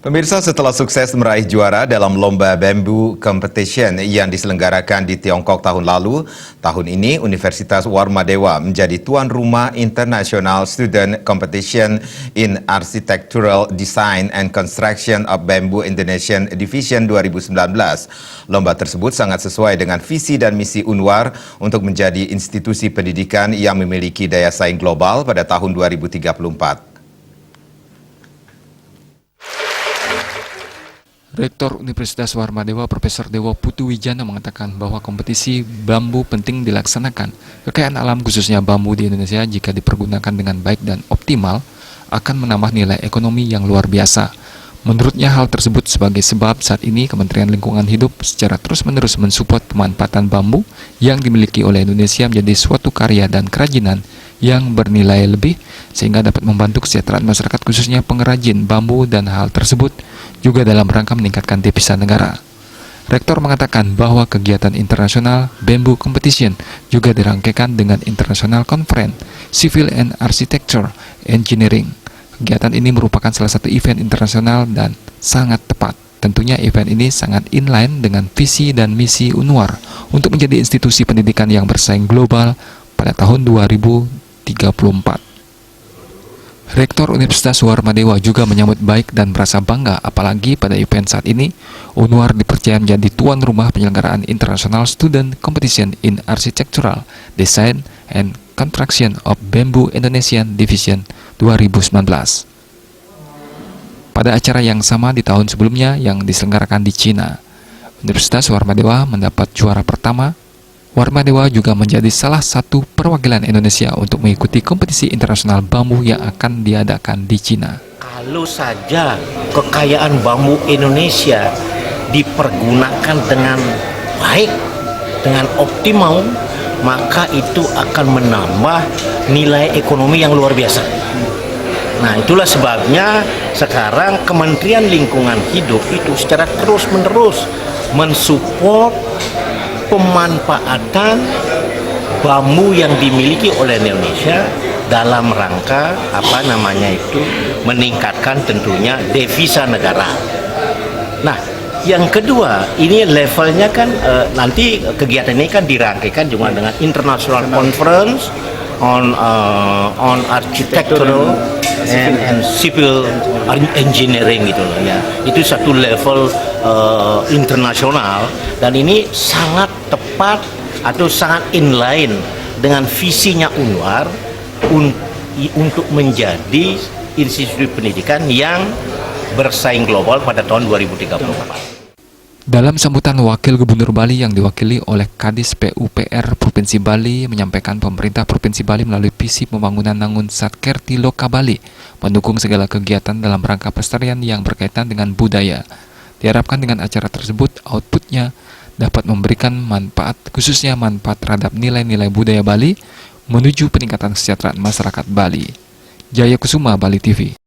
Pemirsa, setelah sukses meraih juara dalam Lomba Bamboo Competition yang diselenggarakan di Tiongkok tahun lalu, tahun ini Universitas Warmadewa menjadi tuan rumah International Student Competition in Architectural Design and Construction of Bamboo Indonesian Division 2019. Lomba tersebut sangat sesuai dengan visi dan misi UNWAR untuk menjadi institusi pendidikan yang memiliki daya saing global pada tahun 2034. Rektor Universitas Warmadewa Profesor Dewa Putuwijana mengatakan bahwa kompetisi bambu penting dilaksanakan. Kekayaan alam khususnya bambu di Indonesia jika dipergunakan dengan baik dan optimal akan menambah nilai ekonomi yang luar biasa. Menurutnya hal tersebut sebagai sebab saat ini Kementerian Lingkungan Hidup secara terus-menerus mensupport pemanfaatan bambu yang dimiliki oleh Indonesia menjadi suatu karya dan kerajinan yang bernilai lebih sehingga dapat membantu kesejahteraan masyarakat khususnya pengrajin bambu dan hal tersebut juga dalam rangka meningkatkan devisa negara. Rektor mengatakan bahwa kegiatan internasional Bamboo Competition juga dirangkaikan dengan International Conference Civil and Architecture Engineering. Kegiatan ini merupakan salah satu event internasional dan sangat tepat. Tentunya event ini sangat inline dengan visi dan misi UNWAR untuk menjadi institusi pendidikan yang bersaing global pada tahun 2034. Rektor Universitas Warmadewa juga menyambut baik dan merasa bangga apalagi pada event saat ini UNWAR dipercaya menjadi tuan rumah penyelenggaraan International Student Competition in Architectural Design and Construction of Bamboo Indonesian Division 2019. Pada acara yang sama di tahun sebelumnya yang diselenggarakan di Cina, Universitas Warmadewa mendapat juara pertama. Warmadewa juga menjadi salah satu perwakilan Indonesia untuk mengikuti kompetisi internasional bambu yang akan diadakan di Cina. Kalau saja kekayaan bambu Indonesia dipergunakan dengan baik, dengan optimal, maka itu akan menambah nilai ekonomi yang luar biasa. Nah, itulah sebabnya sekarang Kementerian Lingkungan Hidup itu secara terus-menerus mensupport pemanfaatan bambu yang dimiliki oleh Indonesia dalam rangka meningkatkan tentunya devisa negara. Nah, yang kedua ini levelnya kan nanti kegiatan ini kan dirangkaikan juga dengan International Conference on Architectural and Civil Engineering gitu loh ya. Itu satu level internasional dan ini sangat tepat atau sangat inline dengan visinya UNWAR untuk menjadi institusi pendidikan yang bersaing global pada tahun 2034. Dalam sambutan Wakil Gubernur Bali yang diwakili oleh Kadis PUPR Provinsi Bali menyampaikan pemerintah Provinsi Bali melalui visi pembangunan Nangun Satkerti Loka Bali mendukung segala kegiatan dalam rangka pelestarian yang berkaitan dengan budaya. Diharapkan dengan acara tersebut outputnya dapat memberikan manfaat khususnya manfaat terhadap nilai-nilai budaya Bali menuju peningkatan kesejahteraan masyarakat Bali. Jaya Kusuma, Bali TV.